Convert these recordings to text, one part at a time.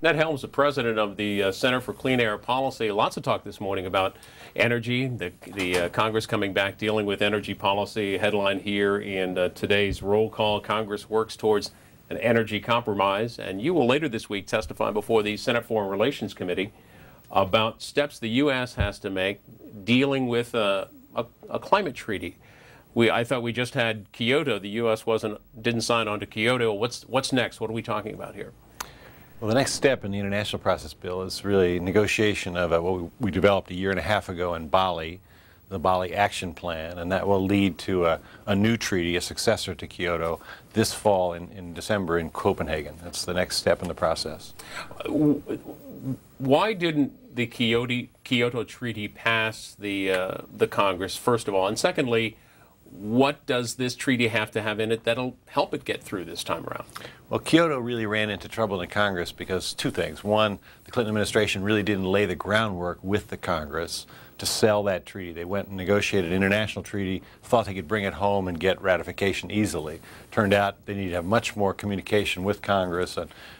Ned Helme is the president of the Center for Clean Air Policy. Lots of talk this morning about energy, the Congress coming back dealing with energy policy. Headline here in today's roll call: Congress works towards an energy compromise. And you will later this week testify before the Senate Foreign Relations Committee about steps the U.S. has to make dealing with a climate treaty. I thought we just had Kyoto. The U.S. didn't sign on to Kyoto. What's next? What are we talking about here? Well, the next step in the international process, Bill, is really negotiation of what we developed a year and a half ago in Bali, the Bali Action Plan, and that will lead to a new treaty, a successor to Kyoto, this fall in December in Copenhagen. That's the next step in the process. Why didn't the Kyoto Treaty pass the Congress, first of all? And secondly, what does this treaty have to have in it that'll help it get through this time around? Well, Kyoto really ran into trouble in Congress because two things. One, the Clinton administration really didn't lay the groundwork with the Congress to sell that treaty. They went and negotiated an international treaty, thought they could bring it home and get ratification easily. Turned out they need to have much more communication with Congress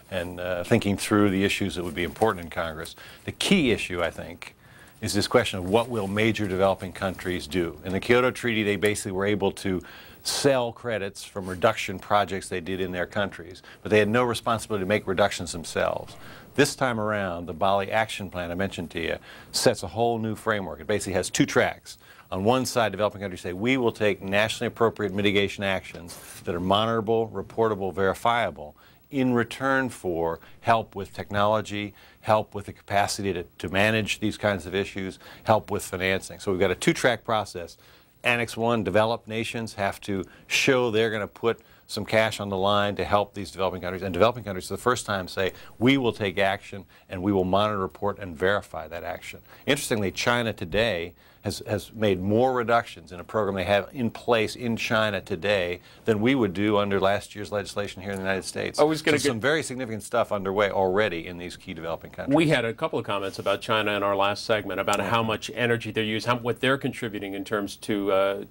and thinking through the issues that would be important in Congress. The key issue, I think, is this question of what will major developing countries do. In the Kyoto Treaty, they basically were able to sell credits from reduction projects they did in their countries, but they had no responsibility to make reductions themselves. This time around, the Bali Action Plan I mentioned to you sets a whole new framework. It basically has two tracks. On one side, developing countries say, we will take nationally appropriate mitigation actions that are monitorable, reportable, verifiable, in return for help with technology, help with the capacity to manage these kinds of issues, help with financing. So we've got a two-track process. Annex 1, developed nations have to show they're going to put some cash on the line to help these developing countries. And developing countries, for the first time, say, we will take action and we will monitor, report, and verify that action. Interestingly, China today has made more reductions in a program they have in place in China today than we would do under last year's legislation here in the United States. So some very significant stuff underway already in these key developing countries. We had a couple of comments about China in our last segment about how much energy they use, what they're contributing in terms to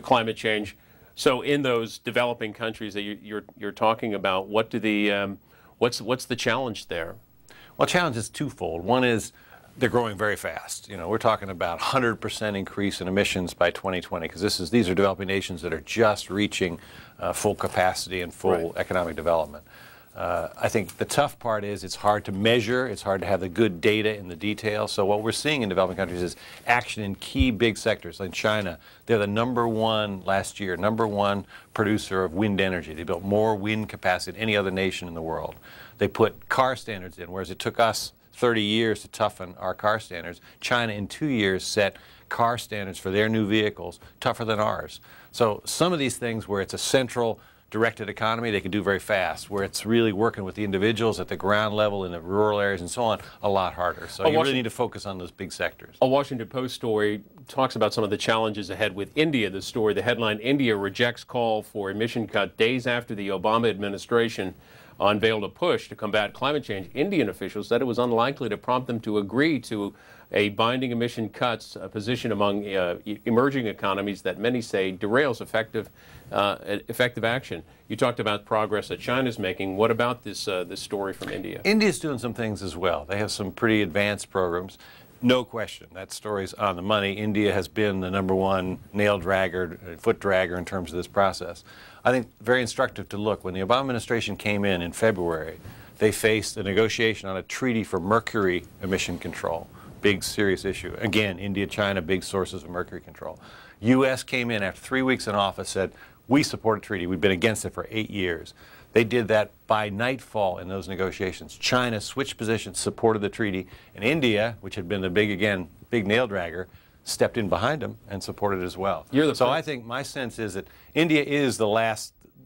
climate change. So in those developing countries that you're talking about, what's the challenge there? Well, the challenge is twofold. One is they're growing very fast. You know, we're talking about 100% increase in emissions by 2020 because these are developing nations that are just reaching full capacity and full economic development. I think the tough part is it's hard to measure, it's hard to have the good data in the detail. So what we're seeing in developing countries is action in key big sectors. Like China, they're the last year, number one producer of wind energy. They built more wind capacity than any other nation in the world. They put car standards in, whereas it took us 30 years to toughen our car standards. China in 2 years set car standards for their new vehicles tougher than ours. So some of these things where it's a central directed economy, they can do very fast. Where it's really working with the individuals at the ground level in the rural areas and so on, a lot harder. So you really need to focus on those big sectors. A Washington Post story talks about some of the challenges ahead with India. The story, the headline, India rejects call for emission cut days after the Obama administration unveiled a push to combat climate change. Indian officials said it was unlikely to prompt them to agree to a binding emission cuts position among emerging economies that many say derails effective action. You talked about progress that China's making. What about this story from India? India's doing some things as well. They have some pretty advanced programs. No question, that story's on the money. India has been the #1 nail dragger, foot dragger in terms of this process. I think very instructive to look. When the Obama administration came in February, they faced a negotiation on a treaty for mercury emission control. Big, serious issue. Again, India, China, big sources of mercury control. U.S. came in after 3 weeks in office, said, we support a treaty. We've been against it for 8 years. They did that by nightfall in those negotiations. China switched positions, supported the treaty, and India, which had been the big nail dragger, stepped in behind them and supported it as well. So I think my sense is that India is the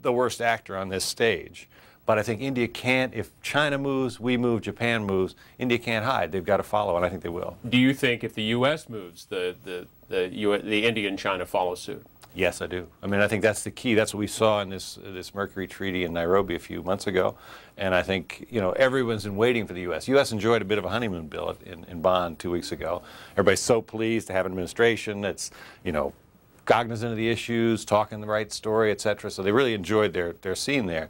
worst actor on this stage. But I think India can't, if China moves, we move, Japan moves, India can't hide. They've got to follow, and I think they will. Do you think if the U.S. moves, the India and China follow suit? Yes, I do. I mean, I think that's the key. That's what we saw in this Mercury Treaty in Nairobi a few months ago. And I think, you know, everyone's been waiting for the U.S. U.S. enjoyed a bit of a honeymoon, Bill, in Bonn 2 weeks ago. Everybody's so pleased to have an administration that's, you know, cognizant of the issues, talking the right story, et cetera. So they really enjoyed their scene there.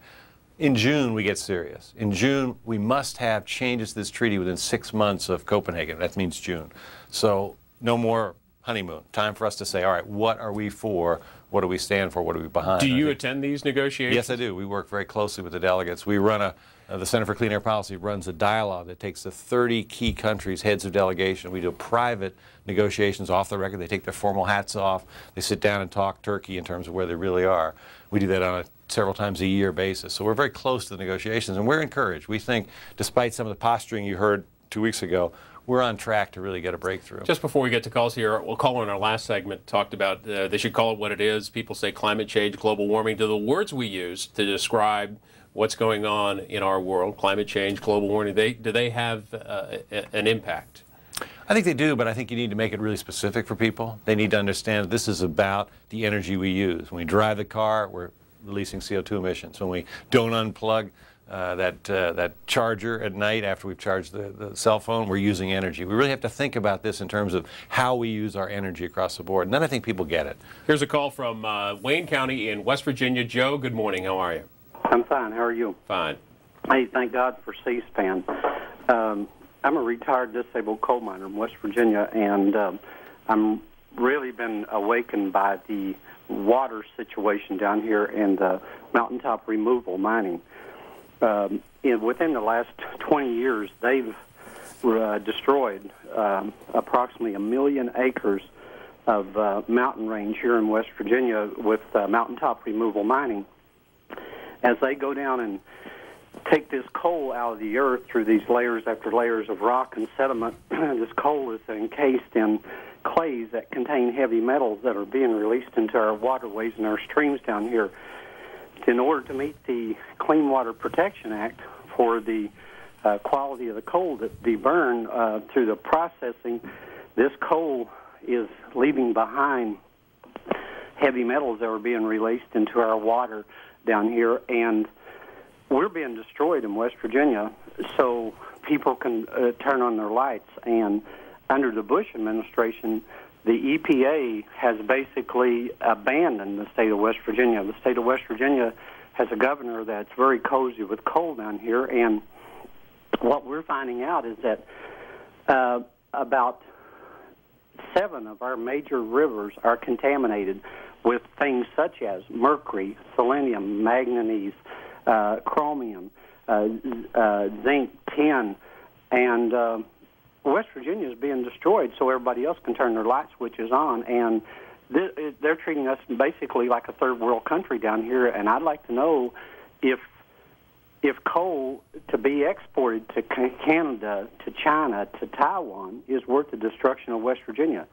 In June, we get serious. In June, we must have changes to this treaty within 6 months of Copenhagen. That means June. So no more honeymoon. Time for us to say, all right, what are we for? What do we stand for? What are we behind? Do you attend these negotiations? Yes, I do. We work very closely with the delegates. We run the Center for Clean Air Policy runs a dialogue that takes the 30 key countries' heads of delegation. We do private negotiations off the record. They take their formal hats off. They sit down and talk turkey in terms of where they really are. We do that on a several times a year basis. So we're very close to the negotiations, and we're encouraged. We think, despite some of the posturing you heard 2 weeks ago, we're on track to really get a breakthrough. Just before we get to calls here, we'll call in our last segment, talked about they should call it what it is. People say climate change, global warming. Do the words we use to describe what's going on in our world, climate change, global warming, do they have an impact? I think they do, but I think you need to make it really specific for people. They need to understand that this is about the energy we use. When we drive the car, we're releasing CO2 emissions. When we don't unplug that charger at night after we've charged the cell phone, we're using energy. We really have to think about this in terms of how we use our energy across the board, and then I think people get it. Here's a call from Wayne County in West Virginia. Joe, good morning. How are you? I'm fine. How are you? Fine. Hey, thank God for C-SPAN. I'm a retired disabled coal miner in West Virginia, and I'm really been awakened by the water situation down here in the mountaintop removal mining. Within the last 20 years, they've destroyed approximately 1 million acres of mountain range here in West Virginia with mountaintop removal mining. As they go down and take this coal out of the earth through these layers after layers of rock and sediment, this coal is encased in clays that contain heavy metals that are being released into our waterways and our streams down here. In order to meet the Clean Water Protection Act for the quality of the coal that we burn through the processing, this coal is leaving behind heavy metals that are being released into our water down here, and we're being destroyed in West Virginia so people can turn on their lights. And under the Bush administration, the EPA has basically abandoned the state of West Virginia. The state of West Virginia has a governor that's very cozy with coal down here, and what we're finding out is that about 7 of our major rivers are contaminated with things such as mercury, selenium, manganese, chromium, zinc, tin, and West Virginia is being destroyed so everybody else can turn their light switches on, and they're treating us basically like a third world country down here. And I'd like to know if coal to be exported to Canada, to China, to Taiwan is worth the destruction of West Virginia.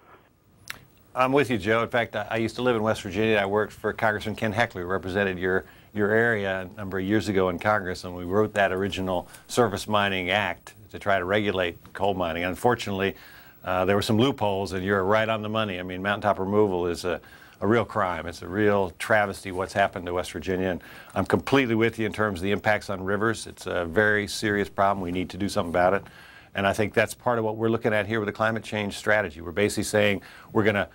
I'm with you, Joe. In fact, I used to live in West Virginia. I worked for Congressman Ken Heckley, who represented your area a number of years ago in Congress, and we wrote that original Surface Mining Act to try to regulate coal mining. Unfortunately, there were some loopholes, and you're right on the money. I mean, mountaintop removal is a real crime. It's a real travesty what's happened to West Virginia, and I'm completely with you in terms of the impacts on rivers. It's a very serious problem. We need to do something about it, and I think that's part of what we're looking at here with the climate change strategy. We're basically saying we're going to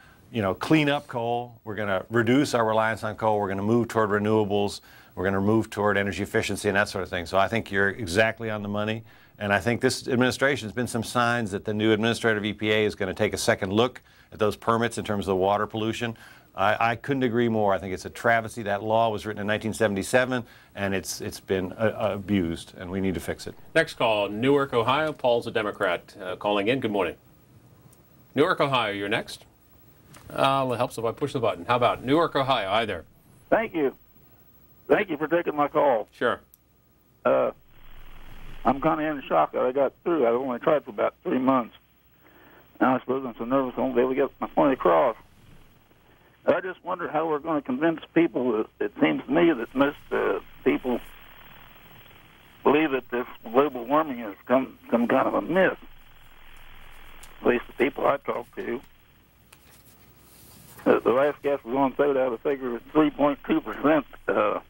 clean up coal. We're going to reduce our reliance on coal. We're going to move toward renewables. We're going to move toward energy efficiency and that sort of thing. So I think you're exactly on the money. And I think this administration has been some signs that the new administrator of EPA is going to take a second look at those permits in terms of the water pollution. I couldn't agree more. I think it's a travesty. That law was written in 1977, and it's been abused, and we need to fix it. Next call, Newark, Ohio. Paul's a Democrat calling in. Good morning. Newark, Ohio, you're next. It helps if I push the button. How about Newark, Ohio? Hi there. Thank you. Thank you for taking my call. Sure. I'm kind of in shock that I got through. I've only tried for about 3 months. Now I suppose I'm so nervous I won't be able to get my point across. I just wonder how we're going to convince people. It seems to me that most people believe that this global warming has come some kind of a myth. At least the people I talk to. The last gas was on soda out of figure was 3.2%.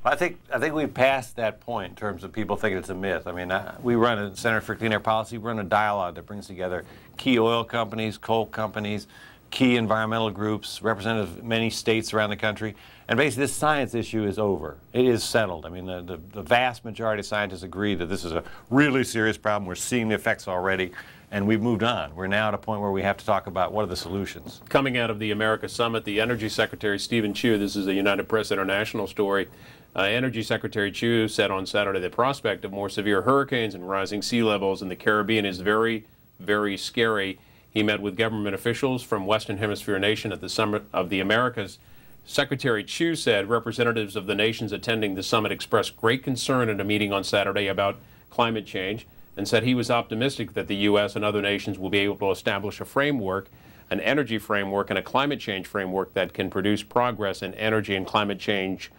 I think we've passed that point in terms of people thinking it's a myth. I mean, we run a Center for Clean Air Policy. We run a dialogue that brings together key oil companies, coal companies, key environmental groups, representatives of many states around the country, and basically this science issue is over. It is settled. I mean, the vast majority of scientists agree that this is a really serious problem. We're seeing the effects already, and we've moved on. We're now at a point where we have to talk about what are the solutions. Coming out of the America Summit, the Energy Secretary Stephen Chu, this is a United Press International story, Energy Secretary Chu said on Saturday the prospect of more severe hurricanes and rising sea levels in the Caribbean is very, very scary. He met with government officials from Western Hemisphere nation at the Summit of the Americas. Secretary Chu said representatives of the nations attending the summit expressed great concern at a meeting on Saturday about climate change and said he was optimistic that the U.S. and other nations will be able to establish a framework, an energy framework and a climate change framework that can produce progress in energy and climate change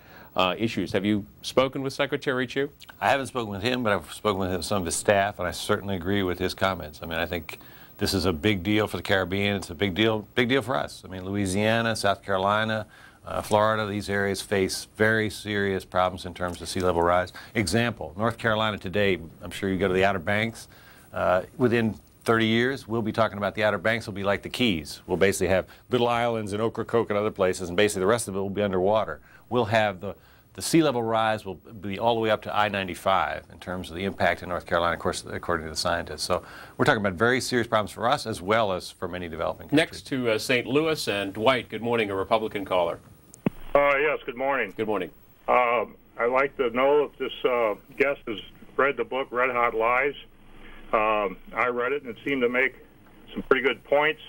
issues. Have you spoken with Secretary Chu? I haven't spoken with him, but I've spoken with some of his staff, and I certainly agree with his comments. I mean, I think this is a big deal for the Caribbean. It's a big deal for us. I mean, Louisiana, South Carolina, Florida, these areas face very serious problems in terms of sea level rise. Example, North Carolina today, I'm sure you go to the Outer Banks, within 30 years, we'll be talking about the Outer Banks will be like the Keys. We'll basically have little islands in Ocracoke and other places, and basically the rest of it will be underwater. We'll have the sea level rise will be all the way up to I-95 in terms of the impact in North Carolina, of course, according to the scientists. So we're talking about very serious problems for us as well as for many developing countries. Next to St. Louis, and Dwight, good morning, a Republican caller. Yes, good morning. Good morning. I'd like to know if this guest has read the book Red Hot Lies. I read it, and it seemed to make some pretty good points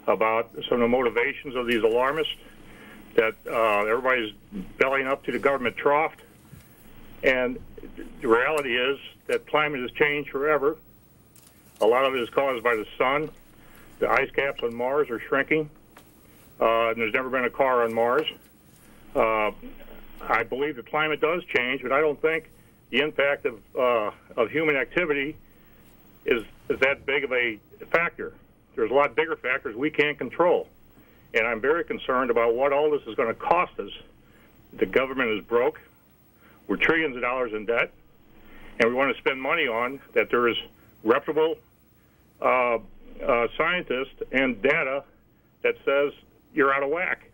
about some of the motivations of these alarmists, that everybody's bellying up to the government trough. And the reality is that climate has changed forever. A lot of it is caused by the sun. The ice caps on Mars are shrinking, and there's never been a car on Mars. I believe the climate does change, but I don't think the impact of human activity is that big of a factor. There's a lot bigger factors we can't control. And I'm very concerned about what all this is going to cost us. The government is broke. We're trillions of dollars in debt. And we want to spend money on that there is reputable scientists and data that says you're out of whack.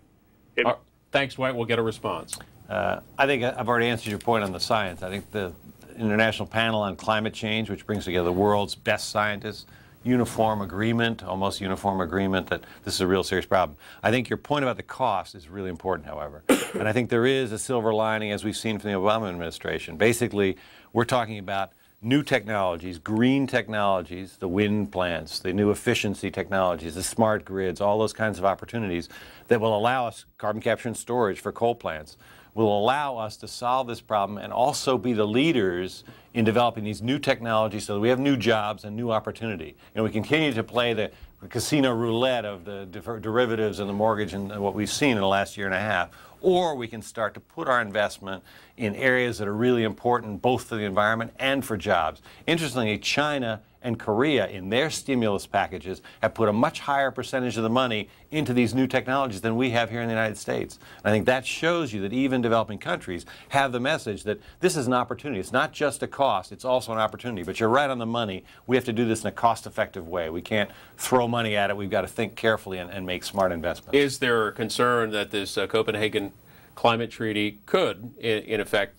Thanks, Dwight. We'll get a response. I think I've already answered your point on the science. I think the International Panel on Climate Change, which brings together the world's best scientists, uniform agreement, almost uniform agreement that this is a real serious problem. I think your point about the cost is really important, however. And I think there is a silver lining, as we've seen from the Obama administration. Basically, we're talking about new technologies, green technologies, the wind plants, the new efficiency technologies, the smart grids, all those kinds of opportunities that will allow us, carbon capture and storage for coal plants, will allow us to solve this problem and also be the leaders in developing these new technologies so that we have new jobs and new opportunity. And we continue to play the casino roulette of the derivatives and the mortgage and what we've seen in the last year and a half. Or we can start to put our investment in areas that are really important both for the environment and for jobs. Interestingly, China and Korea, in their stimulus packages, have put a much higher percentage of the money into these new technologies than we have here in the United States. And I think that shows you that even developing countries have the message that this is an opportunity. It's not just a cost, it's also an opportunity. But you're right on the money. We have to do this in a cost-effective way. We can't throw money at it. We've got to think carefully and make smart investments. Is there a concern that this Copenhagen climate treaty could, in effect,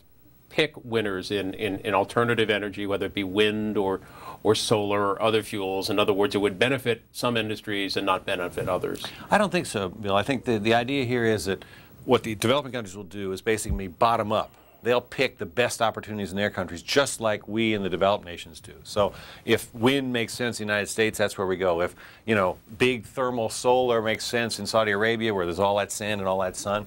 pick winners in alternative energy, whether it be wind or solar or other fuels? In other words, it would benefit some industries and not benefit others. I don't think so, Bill. I think the idea here is that what the developing countries will do is basically bottom up. They'll pick the best opportunities in their countries, just like we in the developed nations do. So if wind makes sense in the United States, that's where we go. If, big thermal solar makes sense in Saudi Arabia, where there's all that sand and all that sun,